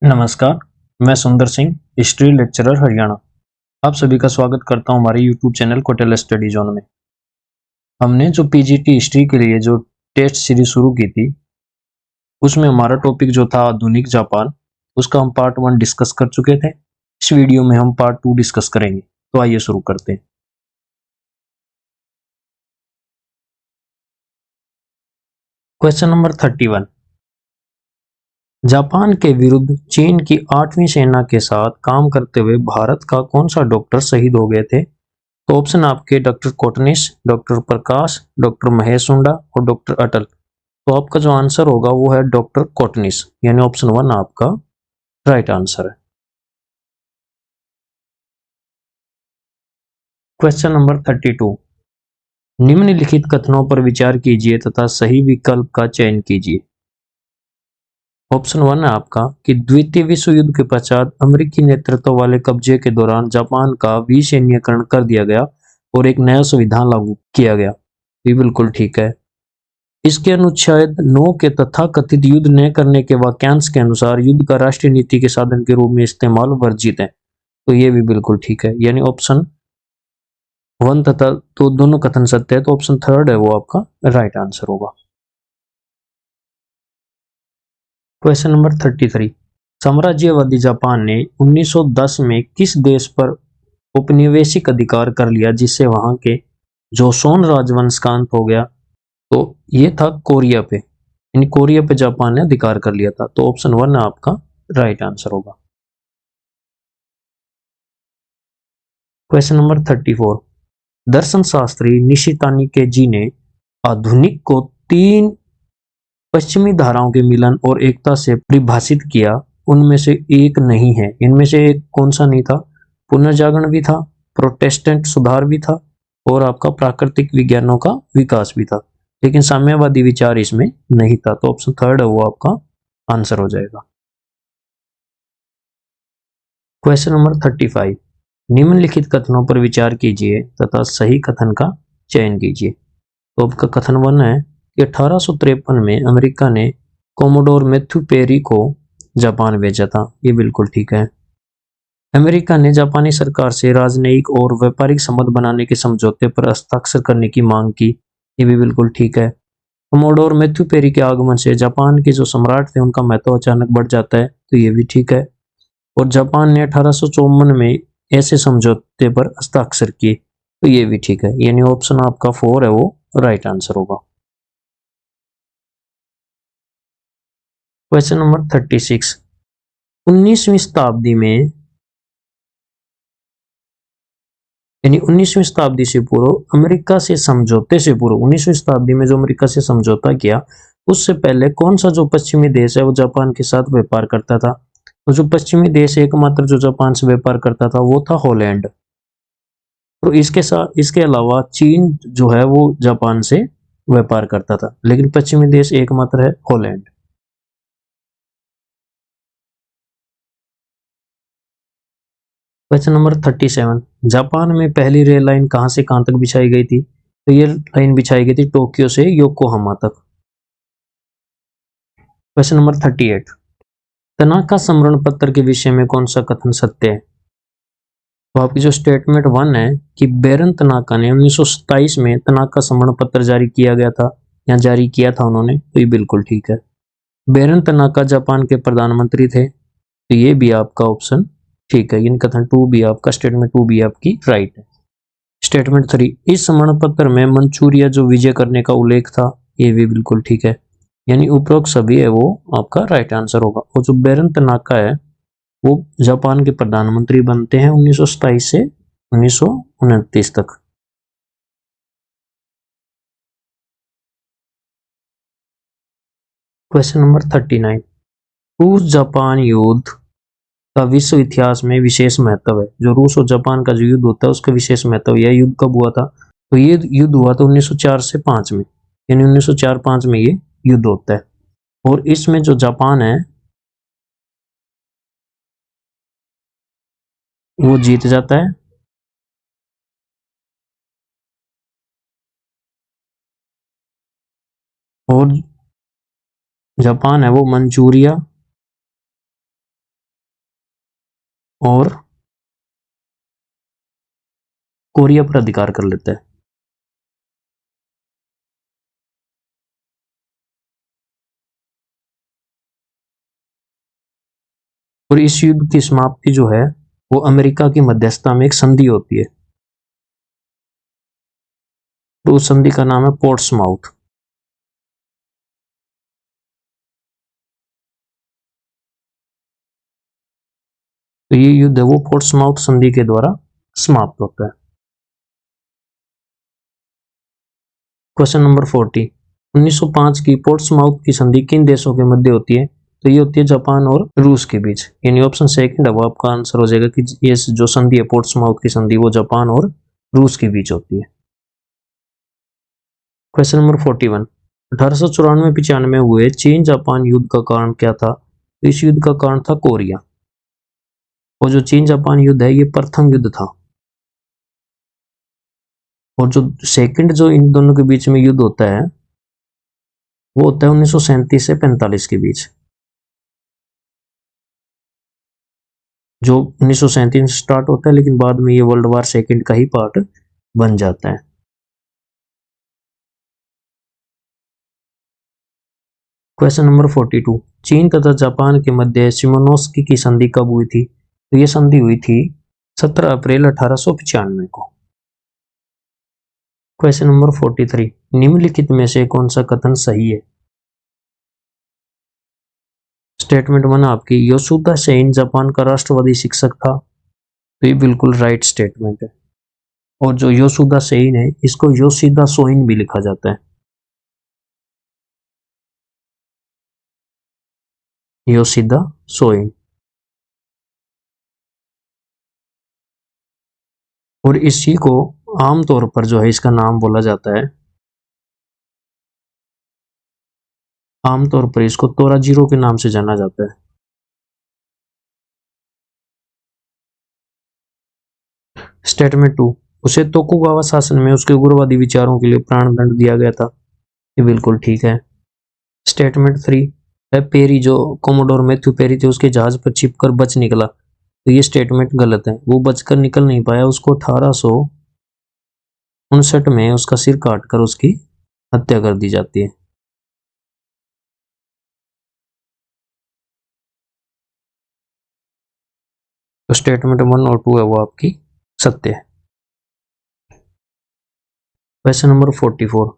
नमस्कार, मैं सुंदर सिंह, हिस्ट्री लेक्चरर हरियाणा। आप सभी का स्वागत करता हूं हमारे यूट्यूब चैनल कोटेल स्टडी जोन में। हमने जो पीजीटी हिस्ट्री के लिए जो टेस्ट सीरीज शुरू की थी, उसमें हमारा टॉपिक जो था आधुनिक जापान, उसका हम पार्ट 1 डिस्कस कर चुके थे। इस वीडियो में हम पार्ट 2 डिस्कस करेंगे। तो आइए शुरू करते हैं। Question number 31। जापान के विरुद्ध चीन की 8वीं सेना के साथ काम करते हुए भारत का कौन सा डॉक्टर शहीद हो गए थे? तो ऑप्शन आपके डॉक्टर कोटनिस, डॉक्टर प्रकाश, डॉक्टर महेश हुंडा और डॉक्टर अटल। तो आपका जो आंसर होगा वो है डॉक्टर कोटनिस, यानी ऑप्शन 1 आपका राइट आंसर है। Question number 32। निम्नलिखित कथनों पर विचार कीजिए तथा सही विकल्प का चयन कीजिए। ऑप्शन 1 है आपका कि द्वितीय विश्व युद्ध के पश्चात अमेरिकी नेतृत्व वाले कब्जे के दौरान जापान का विसैन्यीकरण कर दिया गया और एक नया संविधान लागू किया गया। ये बिल्कुल ठीक है। इसके अनुच्छेद 9 के तथाकथित युद्ध न करने के वाक्यांश के अनुसार युद्ध का राष्ट्रीय नीति के साधन के रूप में इस्तेमाल वर्जित है। तो ये भी बिल्कुल ठीक है, यानी ऑप्शन 1 तथा तो दोनों कथन सत्य है, तो ऑप्शन 3 है वो आपका राइट आंसर होगा। Question number 33। साम्राज्यवादी जापान ने 1910 में किस देश पर औपनिवेशिक अधिकार कर लिया जिससे वहां के जोसोन राजवंश का अंत हो गया? तो ये था कोरिया पे, यानी कोरिया पे जापान ने अधिकार कर लिया था। तो ऑप्शन 1 आपका राइट आंसर होगा। Question number 34। दर्शन शास्त्री निशितानी जी ने आधुनिक को 3 पश्चिमी धाराओं के मिलन और एकता से परिभाषित किया। उनमें से एक नहीं है, इनमें से एक कौन सा नहीं था? पुनर्जागरण भी था, प्रोटेस्टेंट सुधार भी था और आपका प्राकृतिक विज्ञानों का विकास भी था, लेकिन साम्यवादी विचार इसमें नहीं था। तो ऑप्शन 3 है वो आपका आंसर हो जाएगा। Question number 35। निम्नलिखित कथनों पर विचार कीजिए तथा सही कथन का चयन कीजिए। तो आपका कथन 1 है कि 1853 में अमेरिका ने कोमोडोर मैथ्यू पेरी को जापान भेजा था। ये बिल्कुल ठीक है। अमेरिका ने जापानी सरकार से राजनयिक और व्यापारिक संबंध बनाने के समझौते पर हस्ताक्षर करने की मांग की। ये भी बिल्कुल ठीक है। कोमोडोर मैथ्यू पेरी के आगमन से जापान के जो सम्राट थे उनका महत्व अचानक बढ़ जाता है। तो ये भी ठीक है। और जापान ने 1854 में ऐसे समझौते पर हस्ताक्षर किए। तो ये भी ठीक है, यानी ऑप्शन आपका 4 है वो राइट आंसर होगा। Question number 36। 19वीं शताब्दी में यानी 19वीं शताब्दी से पूर्व अमेरिका से समझौते से पूर्व 19वीं शताब्दी में जो अमेरिका से समझौता किया, उससे पहले कौन सा जो पश्चिमी देश है वो जापान के साथ व्यापार करता था? तो जो पश्चिमी देश एकमात्र जो जापान से व्यापार करता था वो था हॉलैंड। तो इसके अलावा चीन जो है वो जापान से व्यापार करता था, लेकिन पश्चिमी देश एकमात्र है हॉलैंड। Question number 37। जापान में पहली रेल लाइन कहां से कहां तक बिछाई गई थी? तो ये लाइन बिछाई गई थी टोक्यो से योकोहामा तक। Question number 38। तनाका समरण पत्र के विषय में कौन सा कथन सत्य है? तो आपकी जो स्टेटमेंट 1 है कि बैरन तनाका ने 1927 में तनाका समरण पत्र जारी किया गया था या जारी किया था उन्होंने, तो ये बिल्कुल ठीक है। बैरन तनाका जापान के प्रधानमंत्री थे। तो ये भी आपका ऑप्शन ठीक है, इन कथन 2 भी आपका स्टेटमेंट 2 भी आपकी राइट है। स्टेटमेंट 3। इस समरण पत्र में मंचूरिया जो विजय करने का उल्लेख था, ये भी बिल्कुल ठीक है, यानी उपरोक्त सभी है वो आपका राइट आंसर होगा। और जो बैरन तनाका है वो जापान के प्रधानमंत्री बनते हैं 1927 से 1929 तक। Question number 39। रूस जापान युद्ध का विश्व इतिहास में विशेष महत्व है। जो रूस और जापान का जो युद्ध होता है उसका विशेष महत्व, यह युद्ध कब हुआ था? तो ये युद्ध हुआ था 1904 से 5 में, यानी 1904-5 में ये युद्ध होता है। और इसमें जो जापान है वो जीत जाता है और जापान है वो मंचूरिया और कोरिया पर अधिकार कर लेता है। और इस युद्ध की समाप्ति जो है वो अमेरिका की मध्यस्थता में एक संधि होती है, तो उस संधि का नाम है पोर्ट्समाउथ। तो ये युद्ध है वो पोर्ट्समाउथ संधि के द्वारा समाप्त होता है। क्वेश्चन नंबर 40, 1905 की पोर्ट्समाउथ की संधि किन देशों के मध्य होती है? तो ये होती है जापान और रूस के बीच, यानी ऑप्शन सेकंड है वो आपका आंसर हो जाएगा कि ये जो संधि है पोर्ट्समाउथ की संधि वो जापान और रूस के बीच होती है। क्वेश्चन नंबर 41, 1894-95 में हुए चीन जापान युद्ध का कारण क्या था? तो इस युद्ध का कारण था कोरिया। और जो चीन जापान युद्ध है ये प्रथम युद्ध था, और जो सेकंड जो इन दोनों के बीच में युद्ध होता है वो होता है 1937 से 45 के बीच, जो 1937 से स्टार्ट होता है, लेकिन बाद में ये वर्ल्ड वार सेकंड का ही पार्ट बन जाता है। क्वेश्चन नंबर 42, चीन तथा जापान के मध्य शिमोनोस्की की संधि कब हुई थी? तो ये संधि हुई थी 17 अप्रैल 1895 को। क्वेश्चन नंबर 43, निम्नलिखित में से कौन सा कथन सही है? स्टेटमेंट 1 आपकी, योशुदा सेइन जापान का राष्ट्रवादी शिक्षक था। तो ये बिल्कुल राइट स्टेटमेंट है। और जो योशुदा सेइन है इसको योशिदा सोइन भी लिखा जाता है। योशिदा सोइन। और इसी को आमतौर पर जो है इसका नाम बोला जाता है, आमतौर पर इसको तोराजीरो के नाम से जाना जाता है। स्टेटमेंट 2, उसे तोकुगावा शासन में उसके उग्रवादी विचारों के लिए प्राणदंड दिया गया था। ये बिल्कुल ठीक है। स्टेटमेंट 3, पेरी जो कोमोडोर मैथ्यू पेरी थे उसके जहाज पर छिपकर बच निकला। तो ये स्टेटमेंट गलत है, वो बचकर निकल नहीं पाया, उसको 1859 में उसका सिर काटकर उसकी हत्या कर दी जाती है। तो स्टेटमेंट 1 और 2 है वो आपकी सत्य है। क्वेश्चन नंबर 44,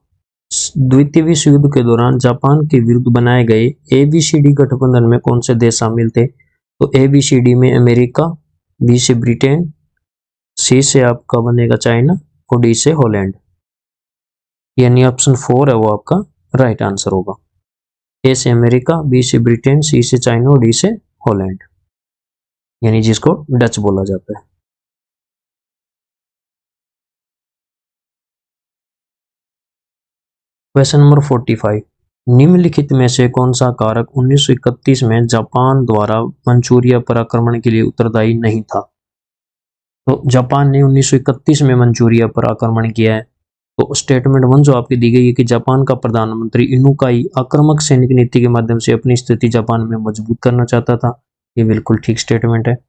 द्वितीय विश्व युद्ध के दौरान जापान के विरुद्ध बनाए गए एबीसीडी गठबंधन में कौन से देश शामिल थे? तो एबीसीडी में अमेरिका, बी से ब्रिटेन, सी से आपका बनेगा चाइना और डी से हॉलैंड, यानी ऑप्शन 4 है वो आपका राइट आंसर होगा। ए से अमेरिका, बी से ब्रिटेन, सी से चाइना और डी से हॉलैंड, यानी जिसको डच बोला जाता है। क्वेश्चन नंबर 45, निम्नलिखित में से कौन सा कारक 1931 में जापान द्वारा मंचूरिया पर आक्रमण के लिए उत्तरदायी नहीं था? तो जापान ने 1931 में मंचूरिया पर आक्रमण किया है। तो स्टेटमेंट 1 जो आपकी दी गई है कि जापान का प्रधानमंत्री इनुकाई आक्रामक सैनिक नीति के माध्यम से अपनी स्थिति जापान में मजबूत करना चाहता था। ये बिल्कुल ठीक स्टेटमेंट है।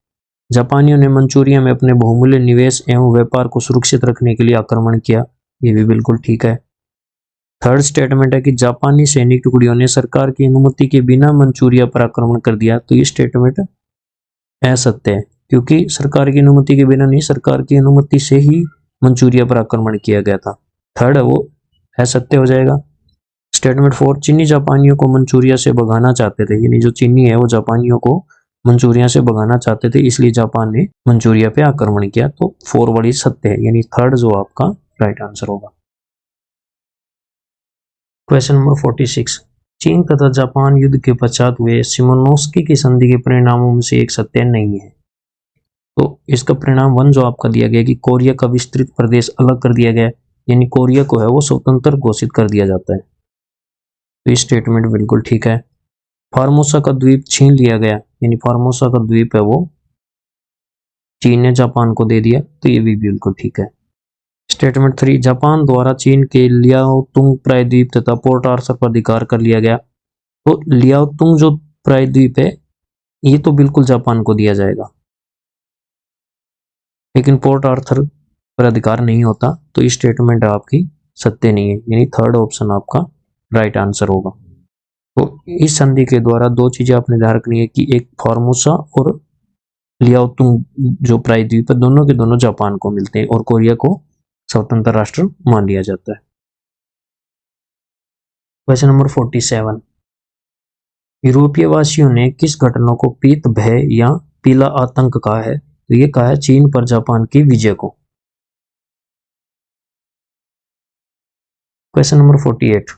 जापानियों ने मंचूरिया में अपने बहुमूल्य निवेश एवं व्यापार को सुरक्षित रखने के लिए आक्रमण किया। ये भी बिल्कुल ठीक है। थर्ड स्टेटमेंट है कि जापानी सैनिक टुकड़ियों ने सरकार की अनुमति के बिना मंचूरिया पर आक्रमण कर दिया। तो ये स्टेटमेंट असत्य है, क्योंकि सरकार की अनुमति के बिना नहीं, सरकार की अनुमति से ही मंचूरिया पर आक्रमण किया गया था। थर्ड है वो असत्य हो जाएगा। स्टेटमेंट 4, चीनी जापानियों को मंचूरिया से भगाना चाहते थे, यानी जो चीनी है वो जापानियों को मंचूरिया से भगाना चाहते थे, इसलिए जापान ने मंचूरिया पे आक्रमण किया। तो 4 वाली सत्य है, यानी थर्ड जो आपका राइट आंसर होगा। क्वेश्चन नंबर 46, चीन तथा जापान युद्ध के पश्चात हुए शिमोनोस्की की संधि के परिणामों में से एक सत्य नहीं है। तो इसका परिणाम 1 जो आपका दिया गया कि कोरिया का विस्तृत प्रदेश अलग कर दिया गया, यानी कोरिया को है वो स्वतंत्र घोषित कर दिया जाता है। तो ये स्टेटमेंट बिल्कुल ठीक है। फार्मोसा का द्वीप छीन लिया गया, यानी फार्मोसा का द्वीप है वो चीन ने जापान को दे दिया। तो ये भी बिल्कुल ठीक है। स्टेटमेंट 3, जापान द्वारा चीन के लियाओतुंग प्रायद्वीप तथा पोर्ट आर्थर पर अधिकार कर लिया गया। तो लियाओतुंग जो प्रायद्वीप है ये तो बिल्कुल जापान को दिया जाएगा। लेकिन पोर्ट आर्थर पर अधिकार नहीं होता, तो ये स्टेटमेंट आपकी सत्य नहीं है, यानी थर्ड ऑप्शन आपका राइट आंसर होगा। तो इस संधि के द्वारा दो चीजें आपने ध्यान रखनी है कि एक फॉर्मोसा और लियाओतुंग जो प्रायद्वीप है, दोनों के दोनों जापान को मिलते हैं और कोरिया को स्वतंत्र राष्ट्र मान लिया जाता है। क्वेश्चन नंबर 47, यूरोपीय वासियों ने किस घटना को पीत भय या पीला आतंक कहा है? तो ये कहा है चीन पर जापान की विजय को। Question number 48,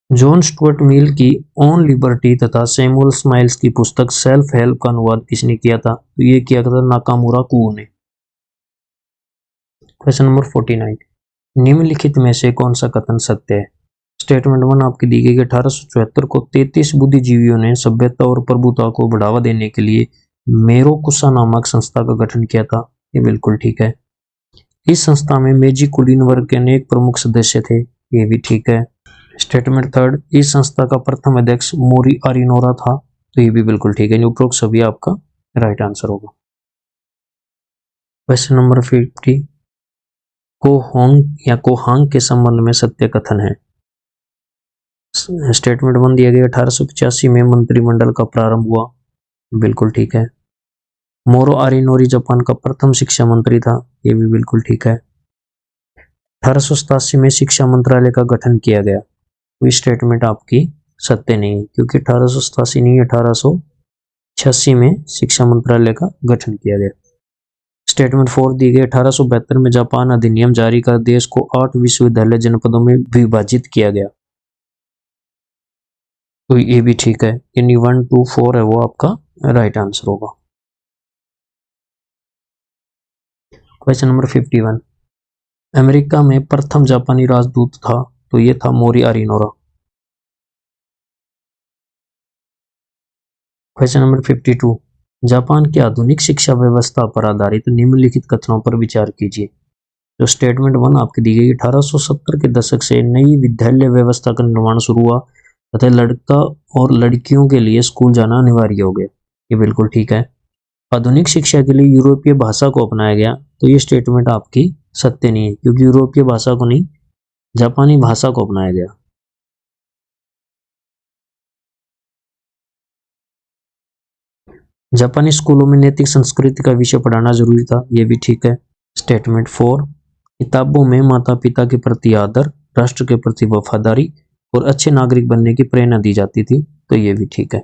John Stuart Mill की ऑन लिबर्टी तथा सैमुअल स्माइल्स की पुस्तक सेल्फ हेल्प का अनुवाद किसने किया था? तो ये किया था नाकामुरा कुओ ने। क्वेश्चन नंबर 49, निम्नलिखित में से कौन सा कथन सत्य है? स्टेटमेंट 1 आपकी दी गई 1874 को 33 बुद्धिजीवियों ने सभ्यता और प्रभुता को बढ़ावा देने के लिए मेरोकुसा नामक संस्था का गठन किया था। ये बिल्कुल ठीक है। इस संस्था में मेजी कुलीन वर्ग के अनेक प्रमुख सदस्य थे। ये भी ठीक है। स्टेटमेंट 3, इस संस्था का प्रथम अध्यक्ष मोरी अरिनोरा था। तो ये भी बिल्कुल ठीक है। उपरोक्त सभी आपका राइट आंसर होगा। क्वेश्चन नंबर 50, कोहोंग या कोहांग के संबंध में सत्य कथन है। स्टेटमेंट 1 दिया गया 1885 में मंत्रिमंडल का प्रारंभ हुआ। बिल्कुल ठीक है। मोरो आरिनोरी जापान का प्रथम शिक्षा मंत्री था। ये भी बिल्कुल ठीक है। 1887 में शिक्षा मंत्रालय का गठन किया गया। तो स्टेटमेंट आपकी सत्य नहीं है, क्योंकि 1887 नहीं 1886 में शिक्षा मंत्रालय का गठन किया गया। स्टेटमेंट 4 दी गई 1872 में जापान अधिनियम जारी कर देश को 8 विश्वविद्यालय जनपदों में विभाजित किया गया। तो ये भी ठीक है, यानी 1, 2, 4 है वो आपका राइट आंसर होगा। क्वेश्चन नंबर 51, अमेरिका में प्रथम जापानी राजदूत था। तो ये था मोरी अरिनोरा। क्वेश्चन नंबर 52, जापान की आधुनिक शिक्षा व्यवस्था पर आधारित निम्नलिखित कथनों पर विचार कीजिए। जो स्टेटमेंट 1 आपकी दी गई 1870 के दशक से नई विद्यालय व्यवस्था का निर्माण शुरू हुआ तथा लड़का और लड़कियों के लिए स्कूल जाना अनिवार्य हो गया। ये बिल्कुल ठीक है। आधुनिक शिक्षा के लिए यूरोपीय भाषा को अपनाया गया। तो ये स्टेटमेंट आपकी सत्य नहीं है, क्योंकि यूरोपीय भाषा को नहीं, जापानी भाषा को अपनाया गया। जापानी स्कूलों में नैतिक संस्कृति का विषय पढ़ाना जरूरी था। ये भी ठीक है। स्टेटमेंट 4, किताबों में माता पिता के प्रति आदर, राष्ट्र के प्रति वफादारी और अच्छे नागरिक बनने की प्रेरणा दी जाती थी। तो ये भी ठीक है।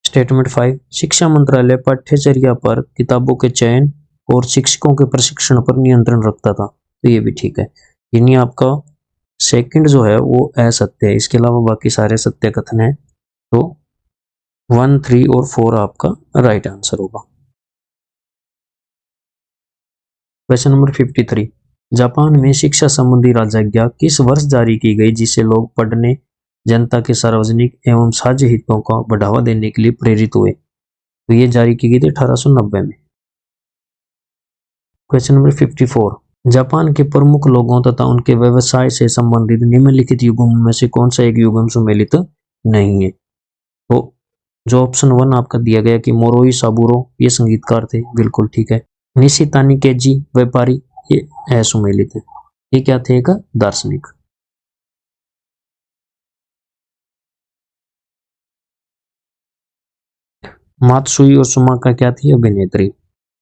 स्टेटमेंट 5, शिक्षा मंत्रालय पाठ्यचर्या पर, किताबों के चयन और शिक्षकों के प्रशिक्षण पर नियंत्रण रखता था। तो ये भी ठीक है, यानी आपका सेकंड जो है वो असत्य है। इसके अलावा बाकी सारे सत्य कथन है। तो 1, 3 और 4 आपका राइट आंसर होगा। क्वेश्चन नंबर 53, जापान में शिक्षा संबंधी राजज्ञा किस वर्ष जारी की गई, जिसे लोग पढ़ने, जनता के सार्वजनिक एवं साझे हितों को बढ़ावा देने के लिए प्रेरित हुए? तो ये जारी की गई थी 1890 में। क्वेश्चन नंबर 54, जापान के प्रमुख लोगों तथा उनके व्यवसाय से संबंधित निम्नलिखित युग्मों में से कौन सा एक युग्म सुमेलित नहीं है? तो जो ऑप्शन 1 आपका दिया गया कि मोरोई साबुरो ये संगीतकार थे, बिल्कुल ठीक है। निशितानी केजी व्यापारी ये असुमेलित है। ये क्या थे? एक दार्शनिक। मात्सुई और सुमाका क्या थी? अभिनेत्री।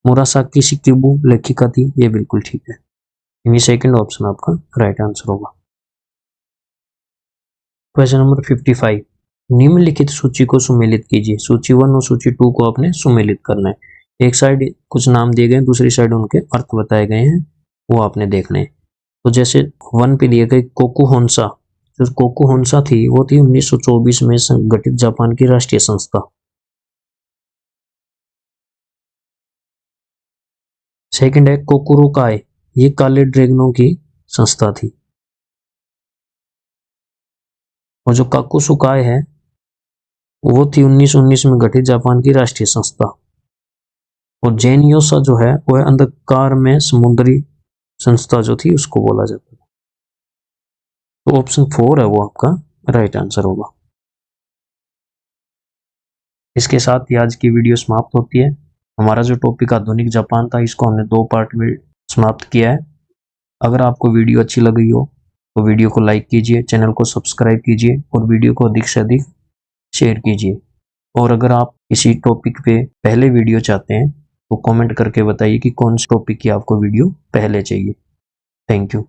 मुरासाकी शिकिबु लेखिका थी। ये बिल्कुल ठीक है, यानी सेकंड ऑप्शन आपका राइट आंसर होगा। क्वेश्चन नंबर 55, निम्नलिखित सूची को सुमेलित कीजिए। सूची 1 और सूची 2 को आपने सुमेलित करना है। एक साइड कुछ नाम दिए गए, दूसरी साइड उनके अर्थ बताए गए हैं, वो आपने देखने हैं। तो जैसे 1 पे दिए गए कोकू होन्सा, जो कोकू होन्सा थी वो थी 1924 में संगठित जापान की राष्ट्रीय संस्था। सेकंड है कोकुरुकाई, ये काले ड्रैगनों की संस्था थी। और जो काकुसुकाई है वो थी 1919 में गठित जापान की राष्ट्रीय संस्था। और जेनियोसा जो है वो है अंधकार में समुद्री संस्था जो थी उसको बोला जाता है। तो ऑप्शन 4 है वो आपका राइट आंसर होगा। इसके साथ ही आज की वीडियो समाप्त होती है। हमारा जो टॉपिक आधुनिक जापान था, इसको हमने 2 पार्ट में समाप्त किया है। अगर आपको वीडियो अच्छी लगी हो तो वीडियो को लाइक कीजिए, चैनल को सब्सक्राइब कीजिए और वीडियो को अधिक से अधिक शेयर कीजिए। और अगर आप इसी टॉपिक पे पहले वीडियो चाहते हैं तो कमेंट करके बताइए कि कौन से टॉपिक की आपको वीडियो पहले चाहिए। Thank you.